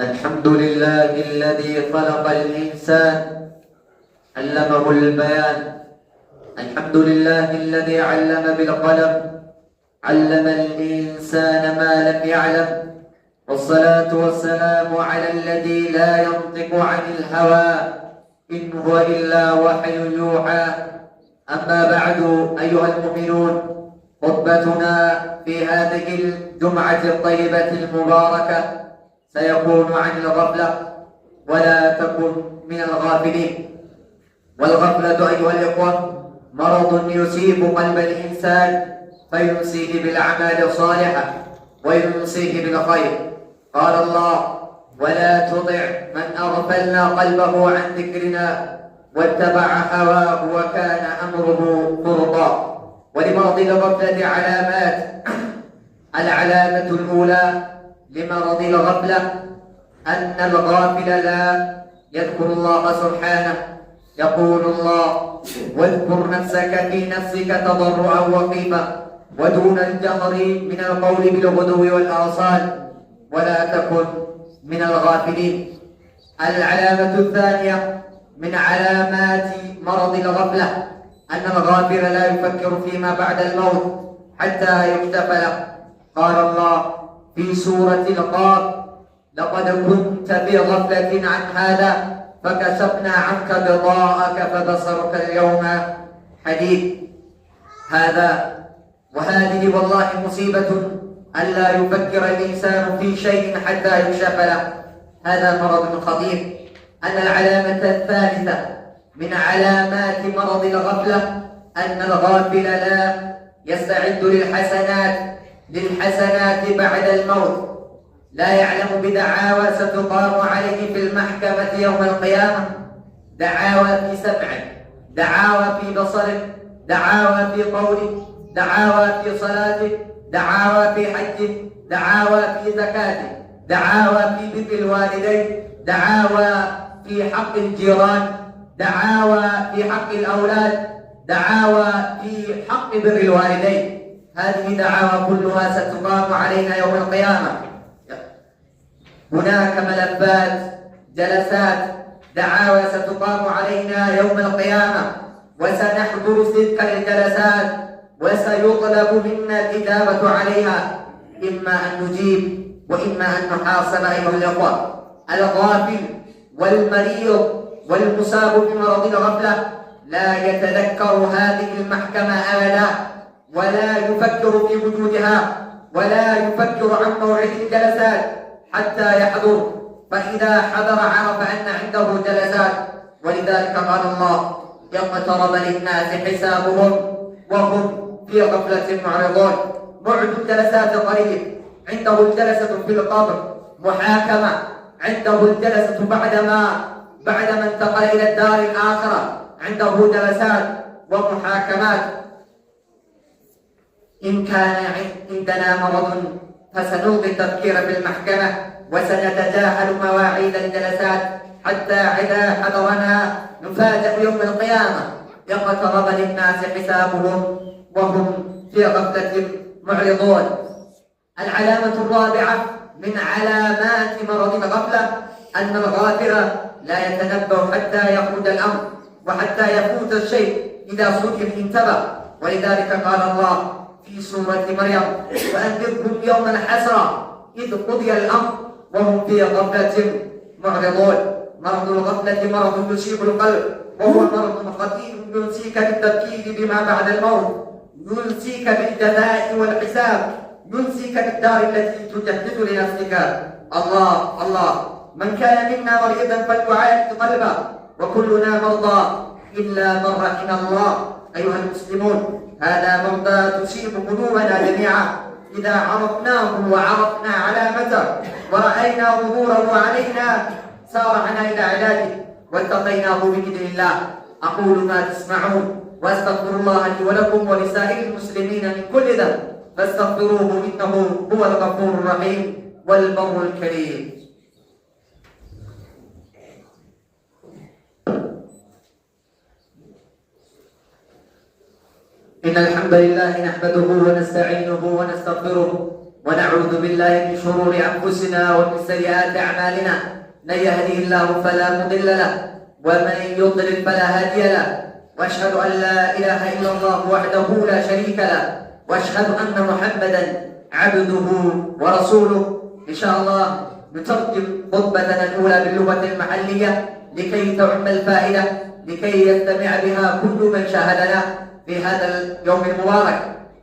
الحمد لله الذي خلق الإنسان علمه البيان. الحمد لله الذي علم بالقلم، علم الإنسان ما لم يعلم. والصلاة والسلام على الذي لا ينطق عن الهوى إن هو إلا وحي يوحى. أما بعد أيها المؤمنون، خطبتنا في هذه الجمعة الطيبة المباركة سيكون عن الغفلة، ولا تكن من الغافلين. والغفلة أيها الإخوة مرض يصيب قلب الإنسان فينسيه بالأعمال الصالحة وينسيه بالخير. قال الله: ولا تطع من أغفلنا قلبه عن ذكرنا واتبع هواه وكان أمره فرطا. ولمرض الغفلة علامات. العلامة الأولى لمرض الغفلة أن الغافل لا يذكر الله سبحانه. يقول الله: واذكر نفسك في نفسك تضرعا وخيفة ودون الجهر من القول بالغدو والآصال ولا تكن من الغافلين. العلامة الثانية من علامات مرض الغفلة أن الغافل لا يفكر فيما بعد الموت حتى يكتب له. قال الله في سورة القاف: لقد كنت في غفلة عن هذا فكشفنا عنك غطاءك فبصرك اليوم حديد. وهذه والله مصيبة ألا يفكر الإنسان في شيء حتى يكشف له. هذا مرض خطير. أن العلامة الثالثة من علامات مرض الغفلة أن الغافل لا يستعد للحسنات بعد الموت. لا يعلم بدعاوى ستقام عليه في المحكمة يوم القيامة، دعاوى في سمعه، دعاوى في بصره، دعاوى في قوله، دعاوى في صلاته، دعاوى في حجه، دعاوى في زكاته، دعاوى في بر الوالدين، دعاوى في حق الجيران، دعاوى في حق الأولاد، دعاوى في حق بر الوالدين. هذه دعاوى كلها ستقام علينا يوم القيامة. هناك ملفات، جلسات، دعاوى ستقام علينا يوم القيامة، وسنحضر تلك الجلسات وسيطلب منا الإجابة عليها، إما أن نجيب وإما أن نحاسب. أيها الأخوة، الغافل والمريض والمصاب بمرض الغفلة لا يتذكر هذه المحكمة أبدا، ولا يفكر في وجودها، ولا يفكر عن موعد الجلسات حتى يحضر، فإذا حضر عرف أن عنده جلسات. ولذلك قال الله: يوم اقترب للناس حسابهم وهم في غفلة معرضون. موعد الجلسات قريب. عنده الجلسة في القبر، محاكمة. عنده الجلسة بعدما انتقل إلى الدار الآخرة، عنده جلسات ومحاكمات. إن كان عندنا مرض فسنلغي التفكير في المحكمة وسنتجاهل مواعيد الجلسات حتى إذا حضرنا نفاجأ يوم القيامة اقترب للناس حسابهم وهم في غفلة معرضون. العلامة الرابعة من علامات مرض الغفلة أن الغافل لا يتنبه حتى يخرج الأمر وحتى يفوت الشيء. إذا سئل انتبه. ولذلك قال الله في سورة مريم: وأنذرهم يوم الحسرة إذ قضي الأمر وهم في غفلة معرضون. مرض الغفلة مرض يصيب القلب، وهو مرض خطير ينسيك بالتفكير بما بعد الموت، ينسيك بالجزاء والحساب، ينسيك بالدار التي تجهز لنفسك. الله من كان منا مريضا فليعالج قلبه، وكلنا مرضى إلا من رحم الله. أيها المسلمون، هذا مرضى تصيب قلوبنا جميعا. إذا عرفناه وعرفنا علامته ورأينا ظهوره علينا سارعنا إلى علاجه واتقيناه بإذن الله. أقول ما تسمعون وأستغفر الله لي ولكم ولسائر المسلمين من كل ذنب فاستغفروه إنه هو الغفور الرحيم والبر الكريم. إن الحمد لله نحمده ونستعينه ونستغفره ونعوذ بالله من شرور أنفسنا ومن سيئات أعمالنا. من يهده الله فلا مضل له ومن يضلل فلا هادي له. وأشهد أن لا إله إلا الله وحده لا شريك له وأشهد أن محمدا عبده ورسوله. إن شاء الله نترجم خطبتنا الأولى باللغة المحلية لكي تعم الفائدة، لكي يستمع بها كل من شاهدنا في هذا اليوم المبارك.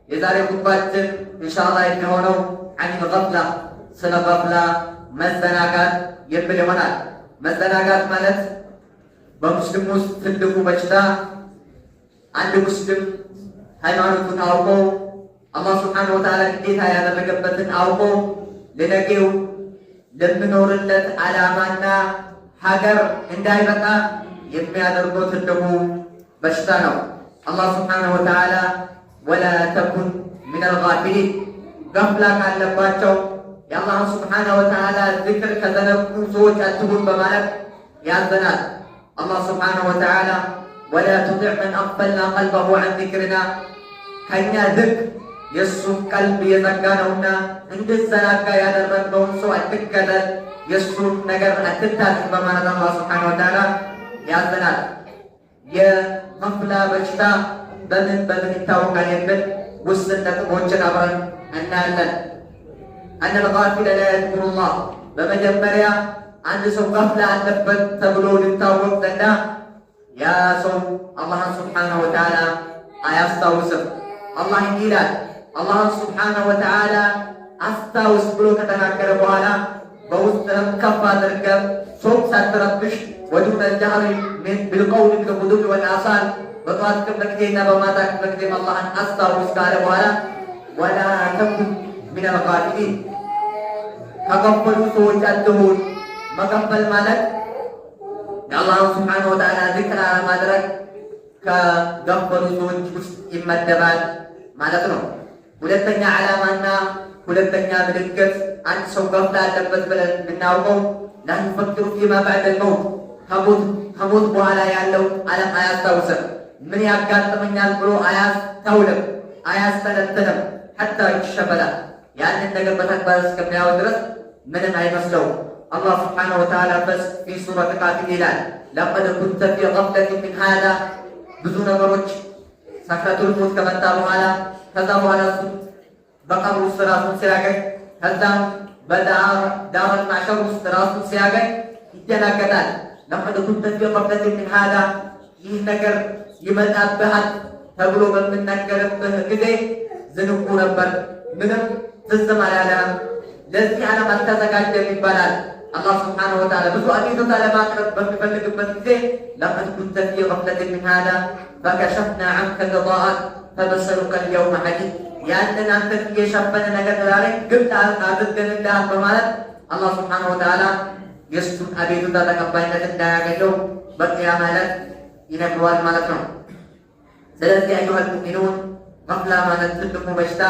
የዛሬ خطبتنا إن شاء الله የሚሆነው عن الغفلة ስለ غفلة መዘናጋት የሚል ይሆናል። መዘናጋት ማለት በሙስሊም ውስጥ ትልቁ በሽታ አንድ ሙስሊም ሃይማኖቱን አውቆ አላህ ሱብሓነሁ ወተዓላ ግዴታ ያደረገበትን አውቆ ለነገው ለሚኖርለት ዓላማና ሀገር እንዳይበቃ የሚያደርገው ትልቁ በሽታ ነው። አላህ ሱብሓነሁ ወተዓላ ወላ ተኩን ሚነል ጋፊሊን ገፍላ ካለባቸው የአላህ ሱብሓነሁ ወተዓላ ዝክር ከዘነጉ ሰዎች አትሁን በማለት ያዘናል። አላህ ሱብሓነሁ ወተዓላ ወላ ቱጢዕ መን አግፈልና ቀልበሁ ዐን ዚክሪና ከእኛ ዝክ የእሱን ቀልብ የዘጋ ነውና እንድዘናጋ ያደረግነውን ሰው አትከተል፣ የእሱን ነገር አትታዘዝ በማለት አላህ ሱብሓነሁ ወተዓላ ያዘናል። የገፍላ በሽታ በምን ይታወቃል የሚል ውስን ነጥቦችን አብረን እናያለን። አነል ጋፊለ ላ የዝኩሩላህ በመጀመሪያ አንድ ሰው ገፍላ አለበት ተብሎ ሊታወቅ ዘንዳ ያ ሰው አላህን ሱብሓነሁ ወተዓላ አያስታውስም። አላህ እንዲህ ይላል፣ አላህን ሱብሓነሁ ወተዓላ አስታውስ ብሎ ከተናገረ በኋላ በውስጥህም ከፍ አድርገህ ሶም ሳትረብሽ ወዱነ ጀህሪ ቢልቀውሊ ቢልጉዱዊ ወልአሳል በጠዋት ክፍለ ጊዜና በማታ ክፍለ ጊዜም አላህን አስታውስ ካለ በኋላ ወላ ተኩን ሚነል ጋፊሊን ከገፈሉ ሰዎች አትሁን። መገፈል ማለት የአላህን ሱብሓነሁ ወተዓላ ዚክር አለማድረግ ከገፈሉ ሰዎች ውስጥ ይመደባል ማለት ነው። ሁለተኛ ዓላማና ሁለተኛ ምልክት አንድ ሰው ገፍላ አለበት ብለን የምናውቀው ላ ዩፈክሩ ፊማ በዕደል መውት ከሞት በኋላ ያለው ዓለም አያስታውስም። ምን ያጋጥመኛል ብሎ አያስተውልም፣ አያስተነትንም። ሐታ ይሸበላ ያንን ነገር በተግባር እስከሚያው ድረስ ምንም አይመስለውም። አላህ ሱብሓነሁ ወተዓላ ፊ ሱረት ቃፊር ይላል ለቀድ ኩንተ ፊ ገፍለቲን ሚን ሃዛ ብዙ ነገሮች ሰክረቱል ሞት ከመጣ በኋላ ከዛ በኋላ እሱ በቀብር ውስጥ ራሱን ሲያገኝ ከዛም በዳረል ማዕሸር ውስጥ ራሱን ሲያገኝ ይደናገጣል። ለቀድ ኩንተ ፊ ገፍለቲን ሚን ሃዛ ይህ ነገር ይመጣብሃል ተብሎ በምናገርብህ ጊዜ ዝንጉ ነበር፣ ምንም ትዝም አላለህም፣ ለዚህ ዓለም አልተዘጋጀም ይባላል። አላህ ሱብሓነሁ ወተዓላ ብዙ አቤቱታ ለማቅረብ በሚፈልግበት ጊዜ ለቀድ ኩንተ ፊ ገፍለቲን ሚን ሃዛ ፈከሸፍና ዐንከ ገጣአክ ፈበሰሩከ አልየውመ ሐዲድ ያንን አንተን የሸፈነ ነገር ዛሬ ግልጽ አድርገንልሃል በማለት አላህ ሱብሓነሁ ወተዓላ የእሱን አቤቱታ ተቀባይነት እንዳያገኘው በቂያማ ዕለት ይነግረዋል ማለት ነው። ስለዚህ አዩሀል ሙእሚኑን ገፍላ ማለት ትልቁ በሽታ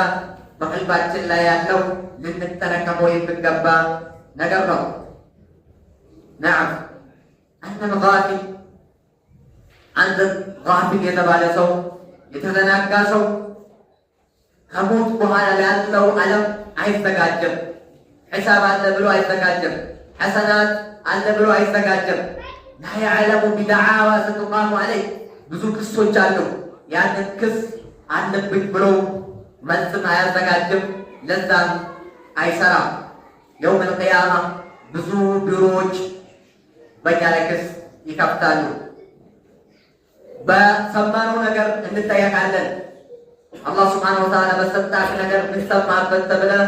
በቀልባችን ላይ ያለው ልንጠነቀቀው የሚገባ ነገር ነው። ነዓም አነል ጋፊል አንድ ጋፊል የተባለ ሰው የተዘናጋ ሰው ከሞት በኋላ ላለው ዓለም አይዘጋጀም። ሒሳብ አለ ብሎ አይዘጋጀም። ሐሰናት አለ ብሎ አይዘጋጀም። ላ የዕለሙ ቢደዓዋ ስትቃሙ ዐለይህ ብዙ ክሶች አሉ። ያንን ክስ አለብኝ ብሎ መልስም አያዘጋጅም፣ ለዛም አይሰራም። የውመል ቂያማ ብዙ ቢሮዎች በእኛ ላይ ክስ ይከፍታሉ። በሰማነው ነገር እንጠየቃለን። አላህ ሱብሓነሁ ወተዓላ በሰጣህ ነገር ምንሰማበት ተብለህ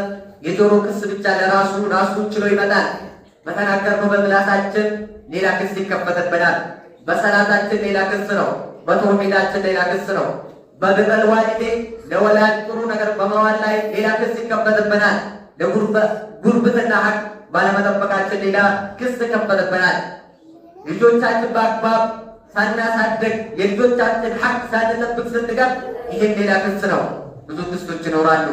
የጆሮ ክስ ብቻ ራሱ ችሎ ይመጣል። በተናገርነው በምላሳችን ሌላ ክስ ይከፈትብናል። በሰላታችን ሌላ ክስ ነው። በተውሂዳችን ሌላ ክስ ነው። በብረል ዋሊዴ ለወላጅ ጥሩ ነገር በመዋል ላይ ሌላ ክስ ይከፈትብናል። ለጉርብትና ሐቅ ባለመጠበቃችን ሌላ ክስ ይከፈትብናል። ልጆቻችን በአግባብ ሳናሳደግ የልጆቻችን ሐቅ ሳንጠብቅ ስንቀር ይሄም ሌላ ክስ ነው። ብዙ ክሶች ይኖራሉ።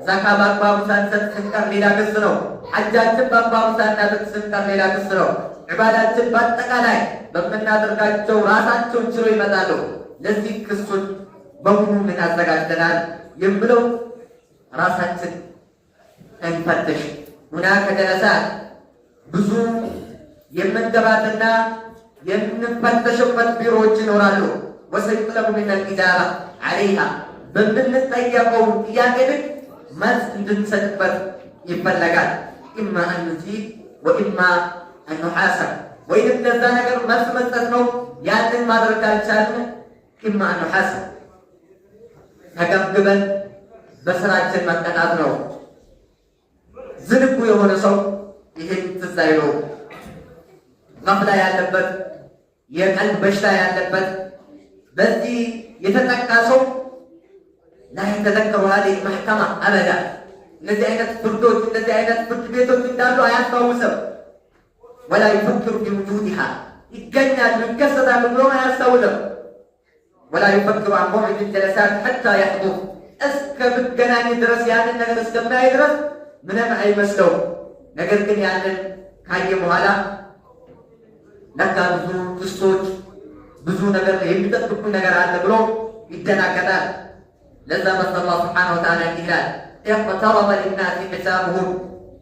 ዛካ በአግባቡ ሳንሰጥ ስንቀር ሌላ ክስ ነው። ሐጃችን በአግባቡ ሳናደርግ ስንቀር ሌላ ክስ ነው። ዒባዳችን በአጠቃላይ በምናደርጋቸው ራሳቸውን ችሎ ይመጣሉ። ለዚህ ክሶች በሙሉ ምን አዘጋጅተናል የምለው ራሳችን እንፈትሽ። ሁናከ ጀለሳት ብዙ የምንገባትና የምንፈተሽበት ቢሮዎች ይኖራሉ። ወሰይጥለቡ ሚነል ኢጃባ ዐለይሃ በምንጠየቀው ጥያቄ ግን መልስ እንድንሰጥበት ይፈለጋል። ኢማ አን ኑጂብ ወኢማ አን ኑሐሰብ፣ ወይንም ለዛ ነገር መልስ መስጠት ነው። ያንን ማድረግ ካልቻልን ኢማ አን ኑሐሰብ ተገምግበን በስራችን መቀጣት ነው። ዝንጉ የሆነ ሰው ይህን ትዝ አይለው። ገፍላ ያለበት የቀልብ በሽታ ያለበት በዚህ የተጠቃ ሰው ላይ ተዘከሩ ሀዲህ መሕከማ አበዳ። እነዚህ አይነት ፍርዶች እነዚህ አይነት ፍርድ ቤቶች እንዳሉ አያስታውስም። ወላ ዩፈክሩ ቢውጁድሃ ይገኛሉ ይከሰታሉ ብሎ አያስታውስም። ወላ ዩፈክሩ አን መውዒድ ጀለሳት ሐታ ያሕዱር እስከ ብገናኝ ድረስ ያንን ነገር እስከማያይ ድረስ ምንም አይመስለው። ነገር ግን ያንን ካየ በኋላ ለካ ብዙ ክስቶች ብዙ ነገር የሚጠብቁ ነገር አለ ብሎ ይደናገጣል። ለዛ መስ አላህ ስብሓነሁ ወተዓላ እንዲህ ይላል ኢቅተረበ ሊናሲ ሒሳቡሁም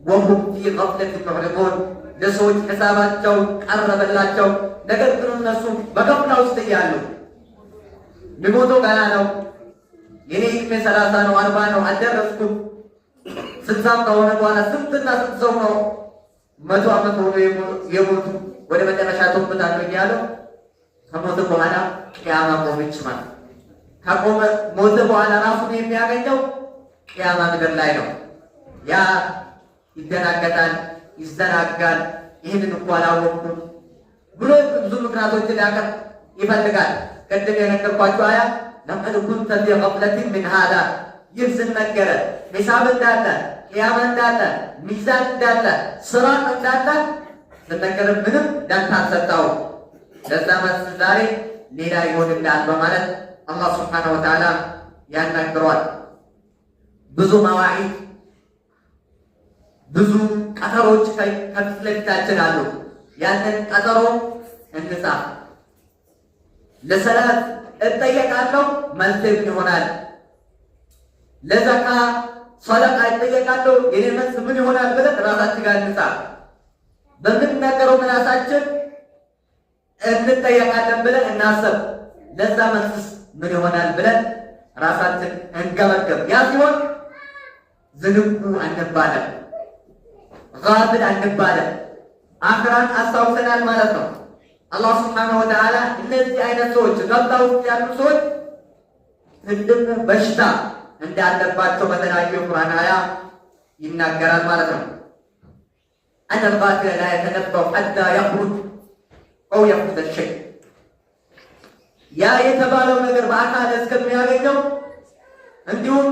ወሁም ፊ ገፍለቲን ሙዕሪዱን። ለሰዎች ሒሳባቸው ቀረበላቸው፣ ነገር ግን እነሱ በገፍላ ውስጥ እያሉ ሊሞተው ገና ነው። የኔ ዕድሜ 30 ነው 40 ነው አልደረስኩም። 60 ከሆነ በኋላ ስንትና ስንት ሰው ነው 100 ዓመት ሆኖ የሞቱ ወደ መጨረሻ ተውበታለሁ እያሉ ከሞተ በኋላ ቅያማ ቆመች ማለት ከቆመ ሞተ በኋላ ራሱን የሚያገኘው ቅያማ ምድር ላይ ነው። ያ ይደናገጣል፣ ይዘናጋል። ይህንን እኮ አላወቅኩም ብሎ ብዙ ምክንያቶችን ሊያቀርብ ይፈልጋል። ቅድም የነገርኳቸው አያ ለቀድ ኩንተ ፊ ገፍለቲን ሚን ሃዛ ይህ ስነገረ ሒሳብ እንዳለ ቅያማ እንዳለ ሚዛን እንዳለ ስራጥ እንዳለ ስነገረ ምንም ዳንታ አልሰጠውም። ለዛ መልስ ዛሬ ሌላ ይሆንልሃል በማለት አላህ ስብሓነሁ ወተዓላ ያናግረዋል። ብዙ መዋዒድ ብዙ ቀጠሮች ከፊት ለፊታችን አሉ። ያንን ቀጠሮ እንጻፍ። ለሰላት እጠየቃለሁ መልስ ይሆናል። ለዘካ ሰደቃ እጠየቃለሁ የኔ መልስ ምን ይሆናል ብለን ራሳችን ጋር እንጻፍ። በምንናገረው ምላሳችን እንጠየቃለን ብለን እናስብ። ለዛ መልስ ምን ይሆናል ብለን ራሳችን እንገመገም። ያ ሲሆን ዝንጉ አንባለም፣ ጋፍል አንባለም። አኽራን አስታውሰናል ማለት ነው። አላህ ስብሓነሁ ወተዓላ እነዚህ አይነት ሰዎች ገፍላ ውስጥ ያሉ ሰዎች ትልቁ በሽታ እንዳለባቸው በተለያዩ የቁርአን አያ ይናገራል ማለት ነው። አነ ልጋፊለ ላ የተነበው ሐታ የኽሩጅ አው የኽሩጀ ሸይ ያ የተባለው ነገር በአካል እስከሚያገኘው እንዲሁም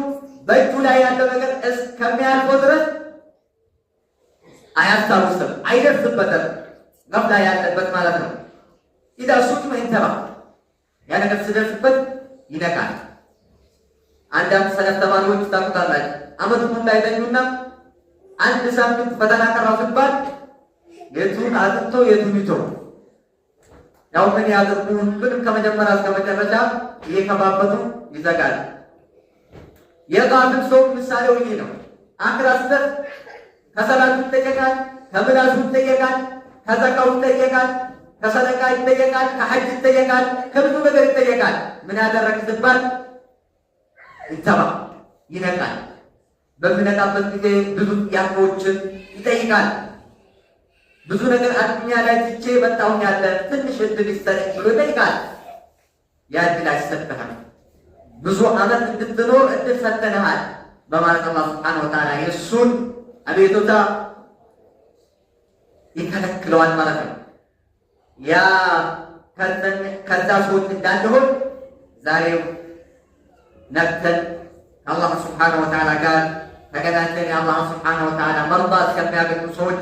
በእጁ ላይ ያለው ነገር እስከሚያልፈው ድረስ አያስታውስም፣ አይደርስበትም። ገፍላ ያለበት ማለት ነው። ኢዛ ሱቂመ ኢንተባ ያ ነገር ሲደርስበት ይነቃል። አንዳንድ ሰነፍ ተማሪዎች ታውቁታላችሁ። ዓመቱን ሙሉ አይተኙና አንድ ሳምንት ፈተና ቀረው ሲባል የቱን አጥንቶ የቱን ይቶ ያው ምን ያድርጉ ሁሉንም ከመጀመሪያ እስከ መጨረሻ እየከባበቱ ይዘጋል። የጋፍል ሰው ምሳሌው ይህ ነው። አኽራ ሲደርስ ከሰላቱ ይጠየቃል፣ ከምላሱ ይጠየቃል፣ ከዘካው ይጠየቃል፣ ከሰደቃ ይጠየቃል፣ ከሐጅ ይጠየቃል፣ ከብዙ ነገር ይጠየቃል። ምን ያደረግ ሲባል ይተባ ይነቃል። በሚነቃበት ጊዜ ብዙ ጥያቄዎችን ይጠይቃል። ብዙ ነገር አዱኛ ላይ ትቼ መጣሁኝ ያለ ትንሽ እድል ይሰጠኝ ብሎ ይጠይቃል። ያ እድል አይሰጥህም። ብዙ ዓመት እንድትኖር እድል ሰጥተንሃል በማለት አላህ ሱብሓነሁ ወተዓላ የእሱን አቤቱታ ይከለክለዋል ማለት ነው። ያ ከዛ ሰዎች እንዳንሆን ዛሬው ነቅተን ከአላህ ሱብሓነሁ ወተዓላ ጋር ተገናኝተን የአላህ ሱብሓነሁ ወተዓላ መርዳት ከሚያገኙ ሰዎች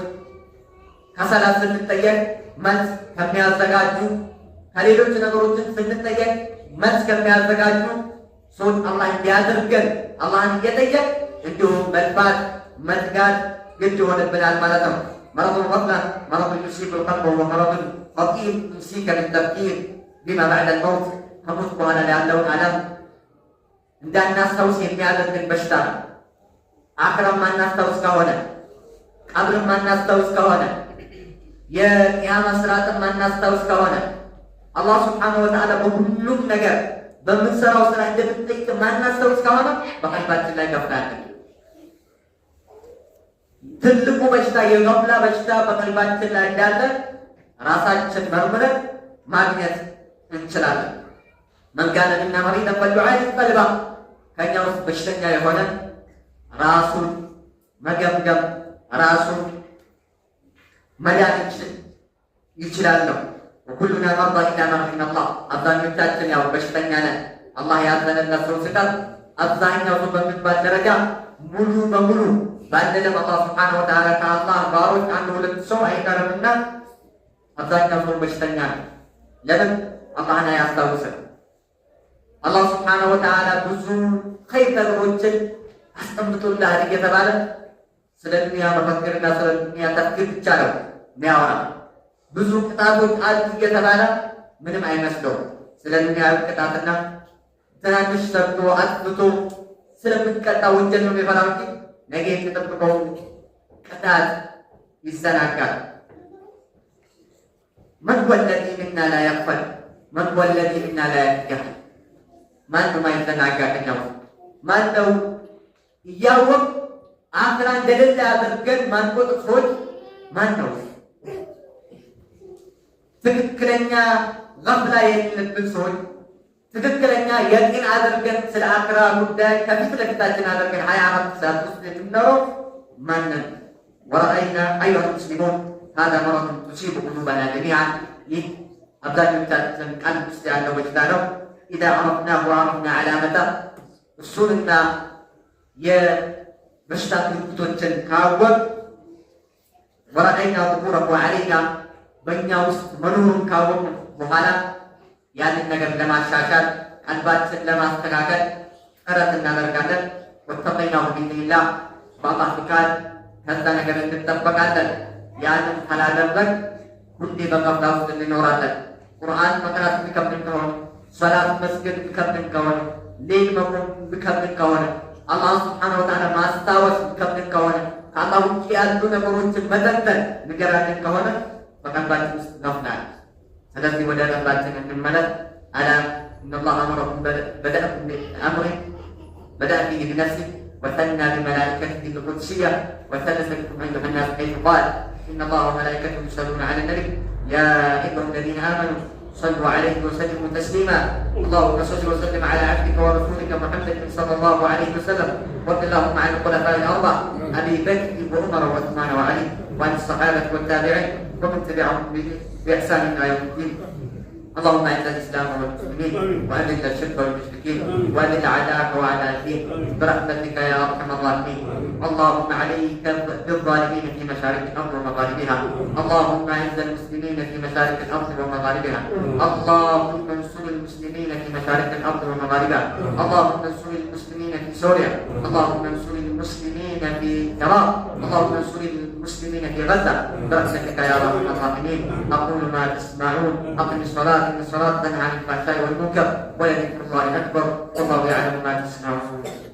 ከሰላት ስንጠየቅ መልስ ከሚያዘጋጁ ከሌሎች ነገሮችን ስንጠየቅ መልስ ከሚያዘጋጁ ሰዎች አላህ እንዲያደርገን አላህን እየጠየቅ እንዲሁም መልፋት መትጋት ግድ ይሆንብናል ማለት ነው። መረዱል ገፍላ መረዱን ዩሲቡል ቀልበ ወመረዱን ኸጢር ዩምሲከ ሚን ተፍኪር ቢማ በዕደል መውት ከሞት በኋላ ያለውን ዓለም እንዳናስታውስ የሚያደርግን በሽታ ነው። አኽራን ማናስታውስ ከሆነ ቀብርን ማናስታውስ ከሆነ የቂያማ ስርዓትን ማናስታውስ ከሆነ አላህ ሱብሓነሁ ወተዓላ በሁሉም ነገር በምንሰራው ስራ እንደምንጠይቅ ማናስታውስ ከሆነ በቀልባችን ላይ ገፍላ አለ። ትልቁ በሽታ የገፍላ በሽታ በቀልባችን ላይ እንዳለ ራሳችን መርምረን ማግኘት እንችላለን። መን ካነ ሚና መሪደን ፈሊዩዓይድ ቀልበሁ ከእኛ ውስጥ በሽተኛ የሆነ ራሱን መገምገም ራሱን መዳን ይችላል ነው። ወኩሉና መርዳ ኢላ መን ረሒመላህ። አብዛኞቻችን ያው በሽተኛ ነን። አላህ ያዘነለት ሰው ስቀር አብዛኛው ሰው በሚባል ደረጃ ሙሉ በሙሉ ባንልም አላህ ሱብሓነሁ ወተዓላ ከአላህ ባሮች አንድ ሁለት ሰው አይቀርምና አብዛኛው ሰው በሽተኛ ነው። ለምን? አላህን አያስታውስም። አላህ ሱብሓነሁ ወተዓላ ብዙ ኸይር ነገሮችን አስቀምጦልሃል እየተባለ ስለ ዱንያ መፈክርና ስለ ዱንያ ተፍኪር ብቻ ነው የሚያወራ። ብዙ ቅጣቶች አሉ እየተባለ ምንም አይመስለው። ስለ ዱንያ ቅጣትና ትናንሽ ሰርቶ አጥፍቶ ስለምትቀጣ ወንጀል ነው የሚፈራው እንጂ ነገ የተጠብቀው ቅጣት ይዘናጋል። መን ወለዚ ሚና ላ የቅፈል መን ወለዚ ሚና ላ የቅፈል ማንም አይዘናጋ ከኛው ማን ነው? እያወቅ አኽራ እንደሌለ አድርገን ማንቆጥር ሰዎች ማን ነው? ትክክለኛ ገፍላ የሌለብን ሰዎች ትክክለኛ የቂን አድርገን ስለ አኽራ ጉዳይ ከፊት ለፊታችን አድርገን 24 ሰዓት ውስጥ የምንኖረው ማንን? ወረአይና አዩሃ ሙስሊሙን هذا مرض تصيب قلوبنا جميعا ይህ አብዛኞቻችን ቀልብ ውስጥ ያለው በሽታ ነው። إذا عرفناه وعرفنا علامته እሱንና የበሽታ ምልክቶችን ካወቅ ወረአይና ظهوره علينا በእኛ ውስጥ መኖሩን ካወቅ በኋላ ያንን ነገር ለማሻሻል ቀልባችን ለማስተካከል ጥረት እናደርጋለን። ወተቀይናሁ ቢኢዝኒላህ በአላህ ፍቃድ ከዛ ነገር እንጠበቃለን። ያንን ካላደረግ ሁሌ በቀብላ ውስጥ እንኖራለን። ቁርአን መቅራት የሚከብድን ከሆነ ሶላት መስገድ የሚከብድን ከሆነ ሌል መቆም የሚከብድን ከሆነ አላህ ሱብሓነሁ ወተዓላ ማስታወስ የሚከብድን ከሆነ ከአላህ ውጭ ያሉ ነገሮችን መተንተን ንገራለን ከሆነ በቀልባችን ውስጥ ገፍላል። ስለዚህ ወደ ቀልባችን እንመለስ። አላ ኢነላህ አመረኩም በደአ ፊህ ቢነፍሲህ وثنى بملائكته القدسية وثلث بكم أيها الناس حيث قال إن الله وملائكته يصلون على النبي يا أيها الذين آمنوا صلوا عليه وسلموا تسليما اللهم صل وسلم على عبدك ورسولك محمد صلى الله عليه وسلم وارض اللهم عن الخلفاء الأربعة أبي بكر وعمر وعثمان وعلي وعن الصحابة والتابعين ومن تبعهم بإحسان إلى يوم الدين اللهم اعز الاسلام والمسلمين واذل الشرك والمشركين واذل اعداءك واعداء الدين برحمتك يا ارحم الراحمين. اللهم عليك بالظالمين في مشارق الارض ومغاربها. اللهم اعز المسلمين في مشارق الارض ومغاربها. اللهم انصر المسلمين في مشارق الارض ومغاربها. اللهم انصر المسلمين في سوريا. اللهم انصر المسلمين في العراق. اللهم انصر المسلمين في غزه برحمتك يا ارحم الراحمين. اقول ما تسمعون. اقم الصلاه إن الصلاة تنهى عن الفحشاء والمنكر ولذكر الله أكبر والله يعلم ما تصنعون.